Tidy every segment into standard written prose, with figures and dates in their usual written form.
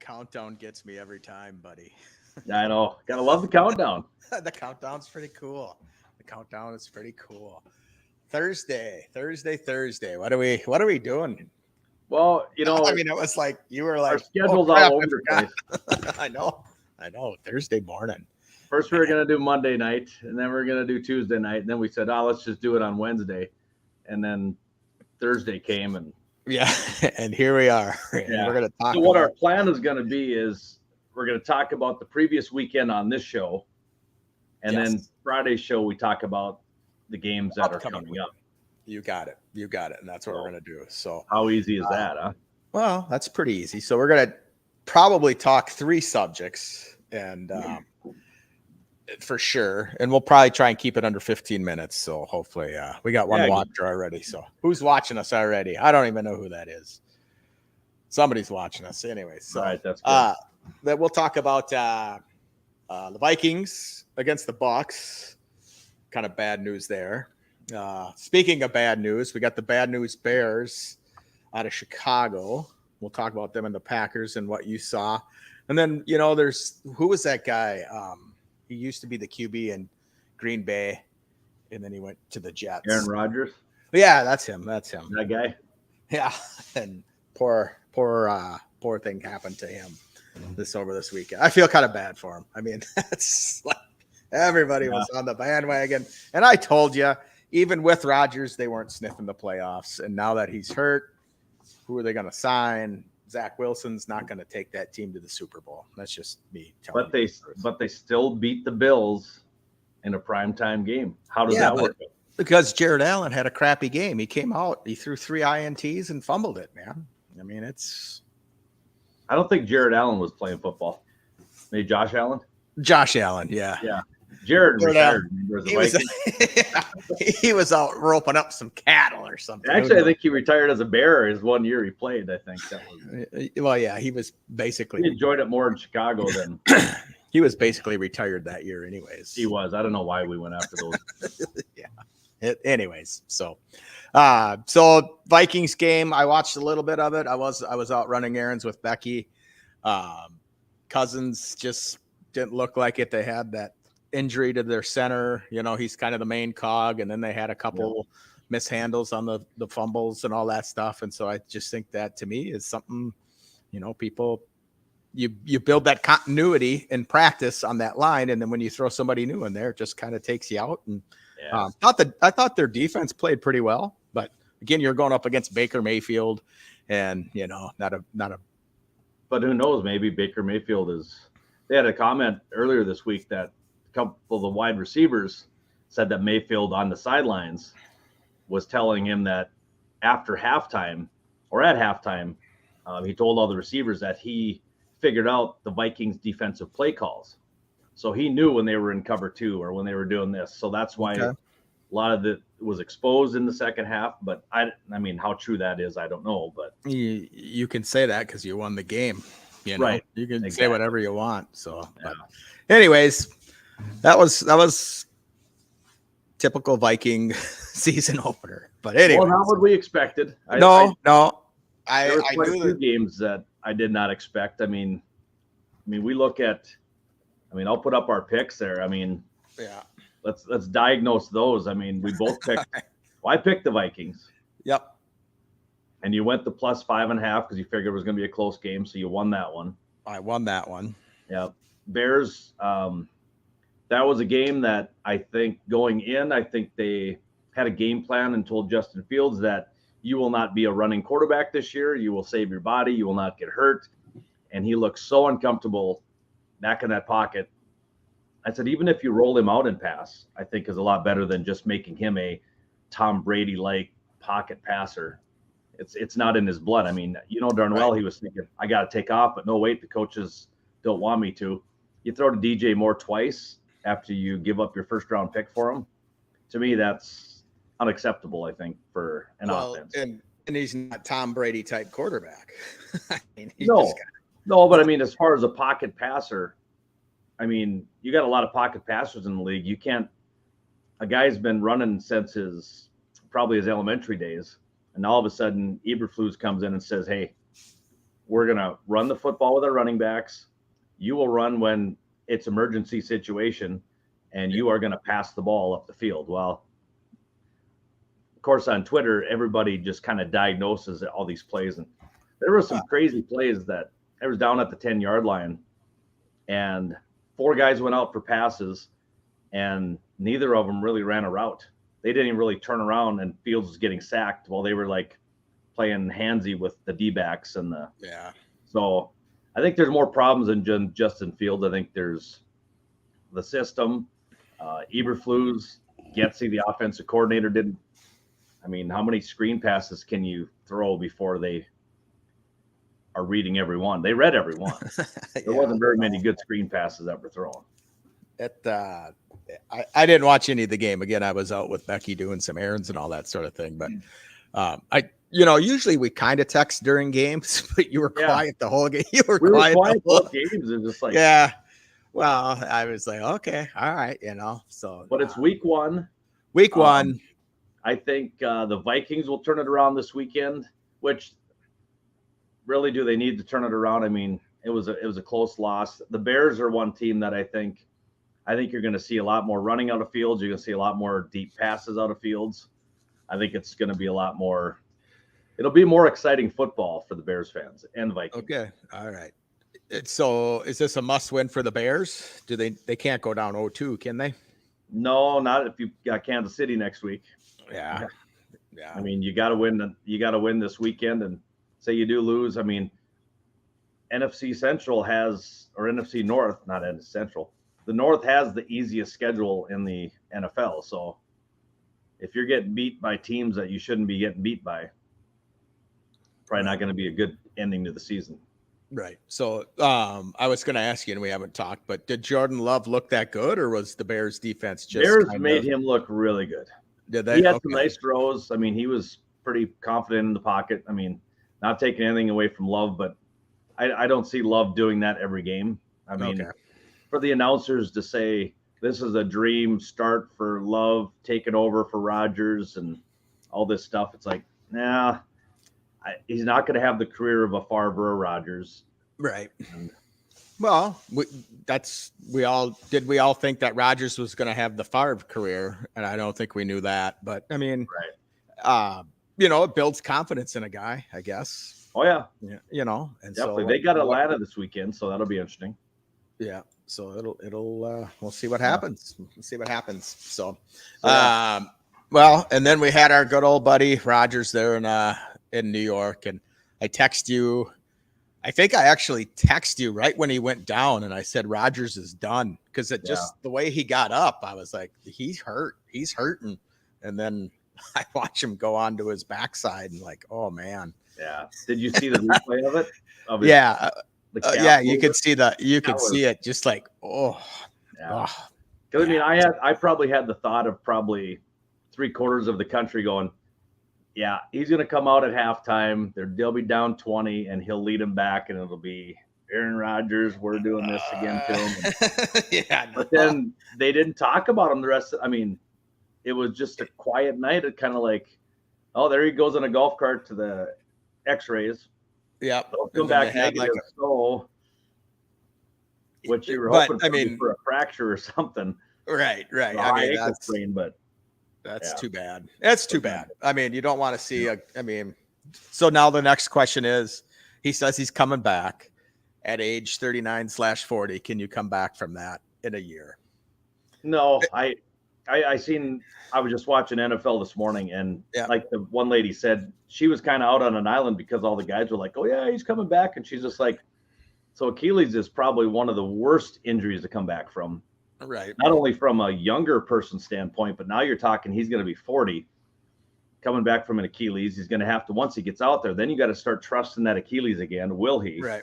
countdown gets me every time, buddy. I know. Gotta love the countdown. The countdown's pretty cool. The countdown is pretty cool. Thursday. What are we doing? Well, I mean, it was like you were our like, oh schedule's crap, all I over the place. forgot. I know. Thursday morning. First, we were gonna do Monday night, and then we are gonna do Tuesday night, and then we said, "Oh, let's just do it on Wednesday," and then Thursday came, and Yeah, and here we are. And Yeah. we're gonna talk. so what our about, plan is gonna be is we're gonna talk about the previous weekend on this show, and then Yes. Friday's show we talk about the games that are Upcoming coming up. You got it, and that's what we're gonna do. So, How easy is that, huh? well, that's pretty easy. So we're gonna probably talk three subjects, and for sure, and we'll probably try and keep it under 15 minutes. So hopefully, we got one Yeah, watcher already. So who's watching us already? I don't even know who that is. Somebody's watching us anyway. So All right, that's good. that we'll talk about the Vikings against the Bucks. Kind of bad news there. Speaking of bad news, we got the bad news Bears out of Chicago. We'll talk about them and the Packers and what you saw. And then, there's who was that guy? He used to be the QB in Green Bay, and then he went to the Jets. Aaron Rodgers, Yeah, that's him. that guy. Yeah, and poor thing happened to him this weekend. I feel kind of bad for him. I mean, that's like everybody was on the bandwagon, and I told you, even with Rodgers, they weren't sniffing the playoffs. And now that he's hurt, who are they going to sign? Zach Wilson's not going to take that team to the Super Bowl. That's just me telling you. But they still beat the Bills in a primetime game. How does that work? Because Jared Allen had a crappy game. He came out, he threw 3 INTs and fumbled it, man. I mean, I don't think Jared Allen was playing football. Maybe Josh Allen? Josh Allen, yeah. Yeah. Jared retired. He was out roping up some cattle or something. Actually, I think he retired as a Bear his 1 year he played. I think that was. Well, yeah, he was basically. He enjoyed it more in Chicago than he was basically retired that year, anyways. he was. I don't know why we went after those. Yeah. Anyways, so Vikings game. I watched a little bit of it. I was out running errands with Becky. Cousins just didn't look like it. They had that injury to their center. He's kind of the main cog, and then they had a couple mishandles on the fumbles and all that stuff. And so I just think that to me is something, people, you build that continuity in practice on that line, and then when you throw somebody new in there, it just kind of takes you out. And I thought their defense played pretty well, but again, you're going up against Baker Mayfield, and not a. But who knows? Maybe Baker Mayfield is. They had a comment earlier this week that a couple of the wide receivers said that Mayfield on the sidelines was telling him that after halftime or at halftime, he told all the receivers that he figured out the Vikings defensive play calls. So he knew when they were in cover 2 or when they were doing this. So that's why a lot of it was exposed in the second half. But I mean, how true that is, I don't know. But you can say that because you won the game. Right. You can say whatever you want. So, but anyways, that was typical Viking season opener. But anyway, well, not what we expected. No. There were I quite knew a few games that I did not expect. I mean, we look at. I'll put up our picks there. Yeah. Let's diagnose those. We both picked. Well, I picked the Vikings. Yep. And you went to plus 5.5 because you figured it was going to be a close game, so you won that one. I won that one. Yeah. Bears. That was a game that I think going in, I think they had a game plan and told Justin Fields that you will not be a running quarterback this year. You will save your body. You will not get hurt. And he looks so uncomfortable back in that pocket. I said, even if you roll him out and pass, I think is a lot better than just making him a Tom Brady-like pocket passer. It's not in his blood. Darn well he was thinking, I got to take off, but no, wait, the coaches don't want me to. You throw to DJ Moore twice after you give up your first-round pick for him. To me, that's unacceptable, I think, for an offense. And he's not Tom Brady type quarterback. No, but as far as a pocket passer, you got a lot of pocket passers in the league. You can't. A guy's been running since probably his elementary days, and all of a sudden Eberflus comes in and says, "Hey, we're going to run the football with our running backs. You will run when it's emergency situation, and you are going to pass the ball up the field. Well, of course, on Twitter, everybody just kind of diagnoses all these plays. And there were some crazy plays that I was down at the 10-yard line, and 4 guys went out for passes, and neither of them really ran a route. They didn't even really turn around, and Fields was getting sacked while they were like playing handsy with the D-backs and the So I think there's more problems than Justin Fields. I think there's the system. Eberflus, Getsy, the offensive coordinator, didn't. I mean, how many screen passes can you throw before they are reading every one? They read every one. There wasn't very many good screen passes that were thrown. I didn't watch any of the game. Again, I was out with Becky doing some errands and all that sort of thing. But usually we kind of text during games, but you were quiet the whole game. You were quiet both games. It's just like, well, I was like, okay, all right, So, but it's week 1. Week 1. I think the Vikings will turn it around this weekend. Which really, do they need to turn it around? I mean, it was a close loss. The Bears are one team that I think you're going to see a lot more running out of fields. You're going to see a lot more deep passes out of fields. I think it's going to be a lot more. It'll be more exciting football for the Bears fans and Vikings. Okay, all right. So, is this a must-win for the Bears? They can't go down 0-2, can they? No, not if you got Kansas City next week. Yeah. I mean, you got to win. You got to win this weekend, and say you do lose. I mean, NFC Central or NFC North, not NFC Central. The North has the easiest schedule in the NFL. So, if you're getting beat by teams that you shouldn't be getting beat by, probably not going to be a good ending to the season. Right. So I was going to ask you, and we haven't talked, but did Jordan Love look that good, or was the Bears defense just Bears made him look really good? Did they? He had some nice throws. I mean, he was pretty confident in the pocket. I mean, not taking anything away from Love, but I don't see Love doing that every game. I mean, for the announcers to say this is a dream start for Love taking over for Rodgers and all this stuff, it's like, nah. He's not going to have the career of a Favre or Rodgers. Right. Well, we all think that Rodgers was going to have the Favre career, and I don't think we knew that. But I mean, it builds confidence in a guy, I guess. Oh yeah. And definitely. So they got Atlanta this weekend, so that'll be interesting. Yeah. So it'll we'll see what happens. We'll see what happens. So, well, and then we had our good old buddy Rodgers there in New York, and I text you. I think I actually text you right when he went down, and I said Rodgers is done, because it just the way he got up, I was like, he's hurting, and then I watch him go onto his backside and like, oh man. Yeah. Did you see the replay of it? You could see it just like, oh. Yeah. Because I mean, I probably had the thought of probably 3/4 of the country going, yeah, he's going to come out at halftime. They'll be down 20, and he'll lead them back, and it'll be Aaron Rodgers. We're doing this again to him. But then they didn't talk about him the rest of. I mean, it was just a quiet night. It kind of like, oh, there he goes on a golf cart to the X-rays. Yeah, they'll come back negative. Which you were hoping for a fracture or something. Right. I mean, that's sprain, but. That's too bad. That's too bad. I mean, you don't want to see so now the next question is, he says he's coming back at age 39/40. Can you come back from that in a year? No, I was just watching NFL this morning, and like the one lady said, she was kind of out on an island because all the guys were like, oh yeah, he's coming back. And she's just like, so Achilles is probably one of the worst injuries to come back from. Right. Not only from a younger person standpoint, but now you're talking he's going to be 40 coming back from an Achilles. He's going to have to, once he gets out there, then you got to start trusting that Achilles again. Will he? Right.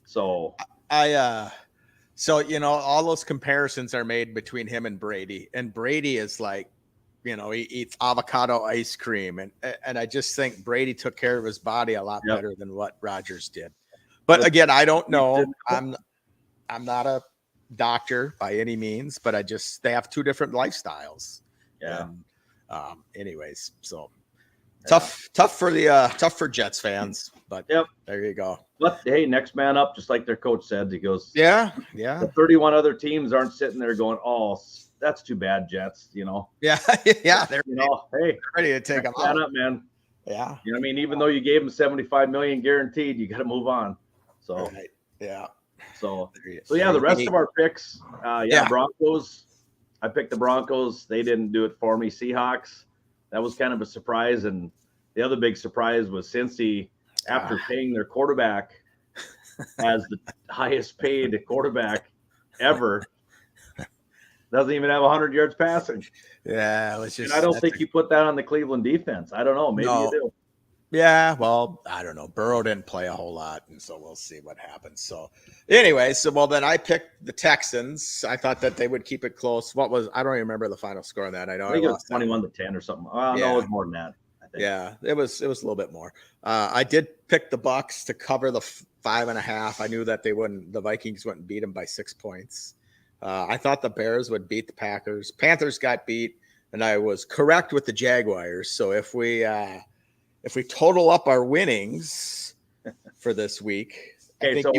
So all those comparisons are made between him and Brady, and Brady is like, he eats avocado ice cream. And I just think Brady took care of his body a lot better than what Rodgers did. But again, I don't know. I'm not a doctor by any means, but they have two different lifestyles. Yeah. And, anyways, so Tough for Jets fans, but Yep. there you go. But hey, next man up, just like their coach said. He goes, Yeah. the 31 other teams aren't sitting there going, oh, that's too bad, Jets. Yeah. They're Hey, ready to take them man out. up, man. Yeah. You know what I mean? Even though you gave them 75 million guaranteed, you got to move on. So, Right. Yeah. So yeah, the rest of our picks, Broncos. I picked the Broncos. They didn't do it for me. Seahawks, that was kind of a surprise. And the other big surprise was Cincy, after paying their quarterback as the highest paid quarterback ever, doesn't even have 100 yards passing. Yeah, it was just. And I don't think you put that on the Cleveland defense. I don't know. Maybe you do. Yeah, well, I don't know. Burrow didn't play a whole lot, and so we'll see what happens. So, anyway, then I picked the Texans. I thought that they would keep it close. I don't even remember the final score on that. I know I think it was 21-10 or something. No, it was more than that. I think. Yeah, it was a little bit more. I did pick the Bucks to cover the 5.5. I knew that the Vikings wouldn't beat them by 6 points. I thought the Bears would beat the Packers. Panthers got beat, and I was correct with the Jaguars. So if we total up our winnings for this week, okay, so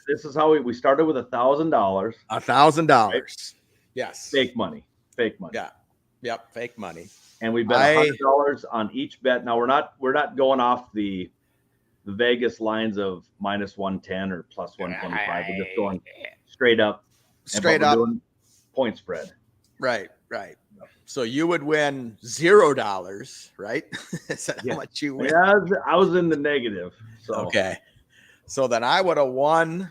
this is how we started with $1,000. $1,000. Right? Yes. Fake money. Yeah. Yep. Fake money. And we bet $100 on each bet. Now we're not going off the Vegas lines of -110 or +125. We're just going straight up. Point spread. Right. So you would win $0, right? Is that how much you win? Yeah, I was in the negative. So. Okay. So then I would have won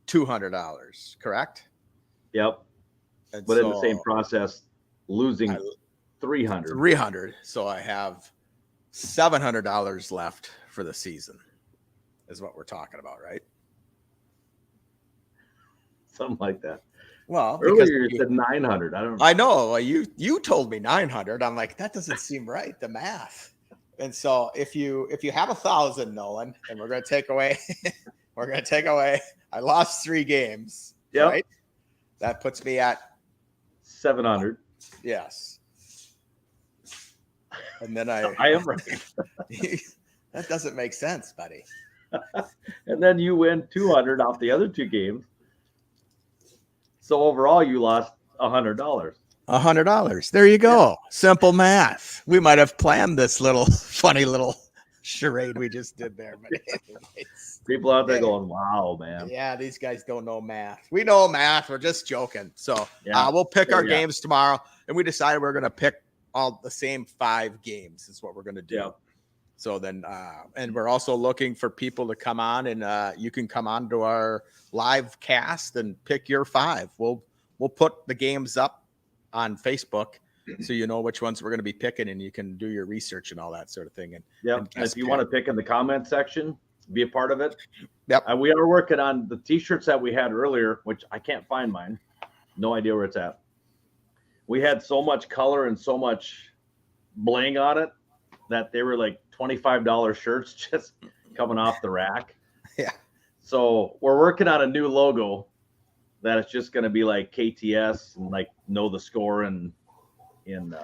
$200, correct? Yep. But in the same process, losing $300. $300. So I have $700 left for the season, is what we're talking about, right? Something like that. Well, earlier you said 900. I know. You told me 900. I'm like, that doesn't seem right. The math. And so if you have 1,000, Nolan, and we're going to take away, I lost 3 games. Yeah. Right. That puts me at 700. Yes. And then I am right. That doesn't make sense, buddy. And then you win 200 off the other 2 games. So overall, you lost $100. $100. There you go. Yeah. Simple math. We might have planned this funny little charade we just did there. But people out there going, "Wow, man!" Yeah, these guys don't know math. We know math. We're just joking. So we'll pick our games tomorrow, and we decided we're going to pick all the same 5 games. Is what we're going to do. Yeah. So then, and we're also looking for people to come on, and you can come on to our live cast and pick your 5. We'll put the games up on Facebook, so you know which ones we're going to be picking, and you can do your research and all that sort of thing. And if you want to pick in the comment section, be a part of it. Yep. We are working on the T-shirts that we had earlier, which I can't find mine. No idea where it's at. We had so much color and so much bling on it that they were like $25 shirts just coming off the rack. Yeah. So we're working on a new logo that it's just going to be like KTS and like know the score and in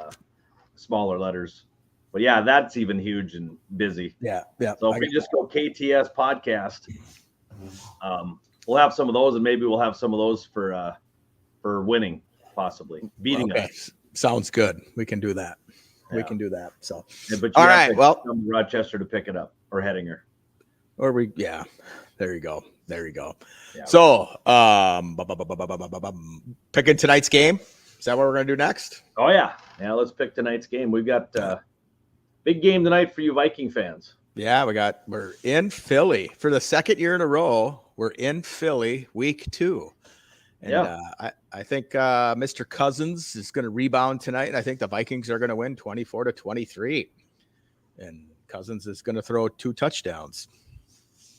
smaller letters. But yeah, that's even huge and busy. Yeah. So if we just go KTS podcast, we'll have some of those, and maybe we'll have some of those for winning, possibly beating us. Sounds good. We can do that. We can do that. So, but all right. Well, come to Rochester to pick it up, or Hettinger, or there you go. Yeah. So, picking tonight's game. Is that what we're going to do next? Oh yeah. Let's pick tonight's game. We've got big game tonight for you Viking fans. Yeah, we're in Philly for the second year in a row. We're in Philly, week 2. And I think Mr. Cousins is going to rebound tonight, and I think the Vikings are going to win 24-23. And Cousins is going to throw 2 touchdowns.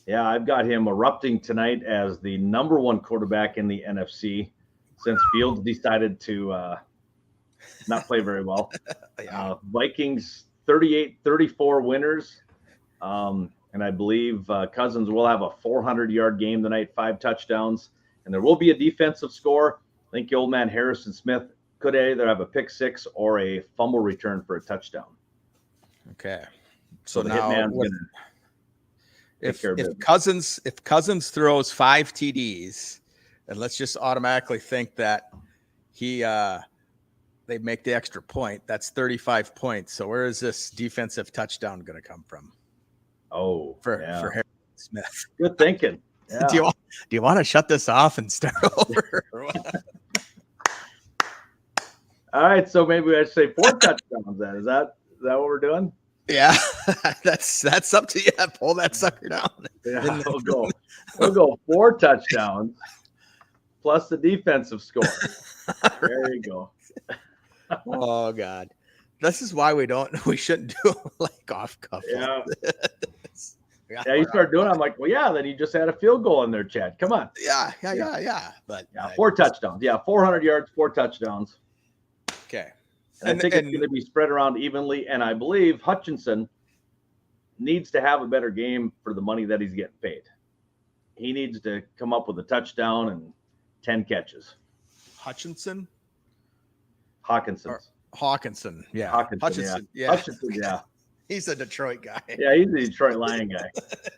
Yeah, I've got him erupting tonight as the number 1 quarterback in the NFC since Fields decided to not play very well. Vikings 38-34 winners. And I believe Cousins will have a 400-yard game tonight, 5 touchdowns. And there will be a defensive score. I think the old man Harrison Smith could either have a pick 6 or a fumble return for a touchdown. Okay. So the now hitman's with- gonna if care of business. Cousins throws 5 TDs, and let's just automatically think that they make the extra point. That's 35 points. So where is this defensive touchdown going to come from? For Harry Smith. Good thinking. Yeah. Do you want to shut this off and start over? All right, so maybe I should say 4 touchdowns. Then is that what we're doing? Yeah, that's up to you. Pull that sucker down. Yeah, we'll go 4 touchdowns plus the defensive score. There you go. Oh God, this is why we shouldn't do like off cuff. Yeah. Like Yeah, you start doing it. I'm like, well, yeah, then you just had a field goal in there, Chad. Come on. Yeah. But 4 touchdowns. Yeah, 400 yards, 4 touchdowns. Okay. And I think it's going to be spread around evenly. And I believe Hutchinson needs to have a better game for the money that he's getting paid. He needs to come up with a touchdown and 10 catches. Hawkinson. Yeah. Hutchinson, yeah. He's a Detroit guy. Yeah, he's a Detroit Lion guy.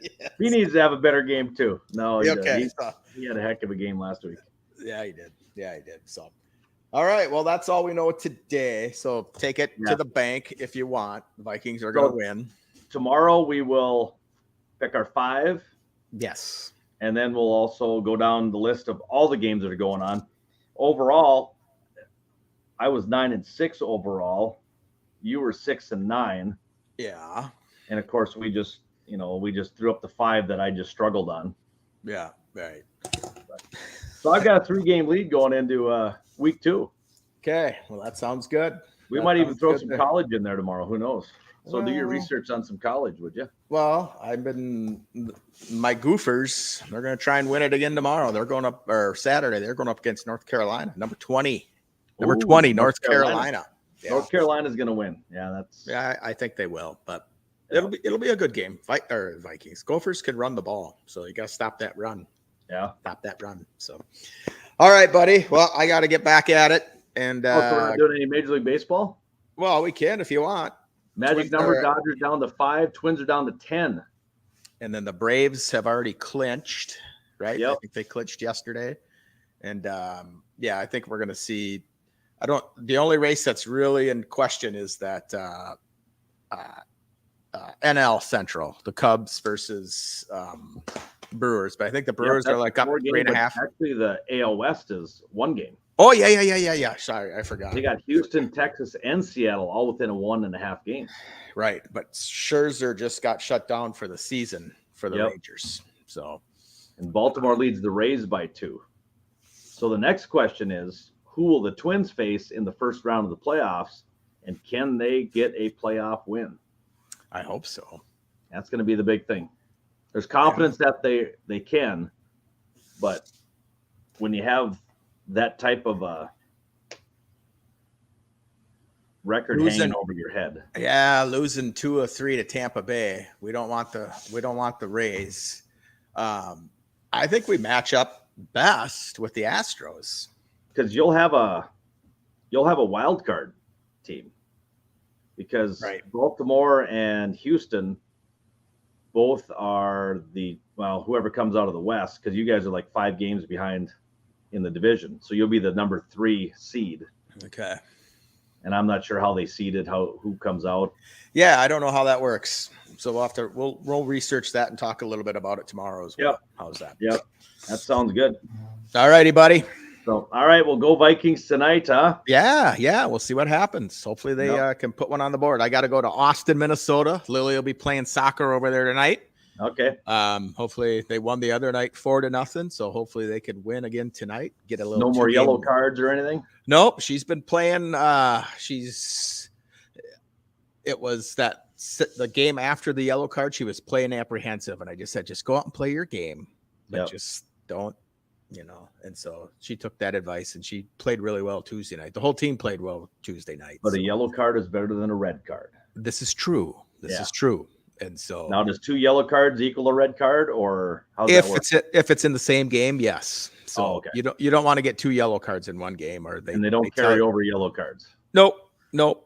Yes. He needs to have a better game too. No, he had a heck of a game last week. Yeah, he did. So, all right. Well, that's all we know today. So take it to the bank if you want. The Vikings are going to win. Tomorrow we will pick our 5. Yes. And then we'll also go down the list of all the games that are going on. Overall, I was 9-6 overall. You were 6-9. Yeah. And of course, we just threw up the 5 that I just struggled on. Yeah. Right. So I've got a 3-game lead going into week 2. Okay. Well, that sounds good. We might even throw some college in there tomorrow. Who knows? So do your research on some college, would you? Well, my Gophers, they're going to try and win it again tomorrow. They're going up, or Saturday, they're going up against North Carolina, number 20. North Carolina. Yeah. North Carolina's going to win. Yeah, I think they will, but it'll be a good game. Vikings. Gophers can run the ball, so you got to stop that run. Yeah. Stop that run. So, all right, buddy. Well, I got to get back at it. And so we're not doing any Major League Baseball? Well, we can if you want. Magic number, Dodgers down to 5, Twins are down to 10. And then the Braves have already clinched, right? Yep. I think they clinched yesterday. And I think we're going to see. The only race that's really in question is that NL Central, the Cubs versus Brewers. But I think the Brewers are like up 3.5. Actually, the AL West is 1 game. Oh, yeah. Sorry, I forgot. They got Houston, Texas, and Seattle all within a 1.5 games. Right, but Scherzer just got shut down for the season for the Rangers. So, and Baltimore leads the Rays by 2. So the next question is, who will the Twins face in the first round of the playoffs, and can they get a playoff win? I hope so. That's going to be the big thing. There's confidence that they can, but when you have that type of a record hanging over your head. Yeah, losing 2 of 3 to Tampa Bay. We don't want the Rays. I think we match up best with the Astros because you'll have a wild card team because Baltimore and Houston both are whoever comes out of the West, because you guys are like 5 games behind in the division. So you'll be the number 3 seed. Okay. And I'm not sure how they seeded, who comes out. Yeah, I don't know how that works. So we'll research that and talk a little bit about it tomorrow as well. Yep. How's that? Yep. That sounds good. All righty, buddy. So, all right, we'll go Vikings tonight, huh? Yeah. We'll see what happens. Hopefully they can put one on the board. I got to go to Austin, Minnesota. Lily will be playing soccer over there tonight. Okay. Hopefully they won the other night 4-0. So hopefully they could win again tonight. Get a little. No more yellow cards or anything. Nope. She's been playing. It was the game after the yellow card. She was playing apprehensive, and I just said, just go out and play your game, but just don't, And so she took that advice, and she played really well Tuesday night. The whole team played well Tuesday night. But a yellow card is better than a red card. This is true. This is true. And so now, does 2 yellow cards equal a red card, or how does that work? If it's in the same game, yes. So you don't want to get 2 yellow cards in one game, or they don't carry over yellow cards. Nope.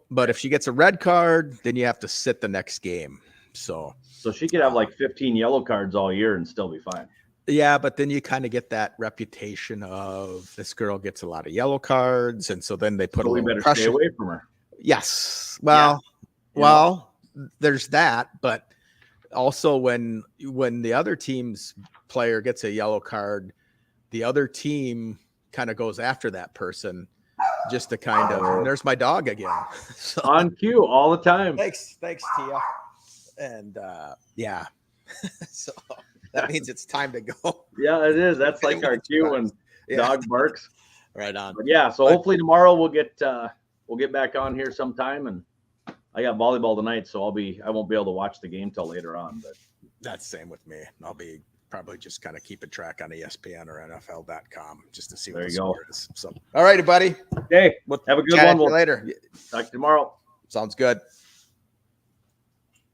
But if she gets a red card, then you have to sit the next game. So she could have like 15 yellow cards all year and still be fine. yeah, but then you kind of get that reputation of this girl gets a lot of yellow cards, and so then they put So a we little better pressure. stay away from her. Yes. Well, Yeah. there's that, but also when the other team's player gets a yellow card, the other team kind of goes after that person just to kind of, and there's my dog again. So, On cue all the time. thanks, Tia. And yeah, so that means it's time to go. Yeah, it is. That's like our cue when dog barks. Right on. But yeah, so hopefully tomorrow we'll get back on here sometime, and I got volleyball tonight, so I won't be able to watch the game till later on. But that's the same with me. I'll be probably just kind of keeping track on ESPN or NFL.com just to see what the score is. So, all righty, buddy. Okay, We'll have a good chat one. We'll later. Talk to you tomorrow. Sounds good.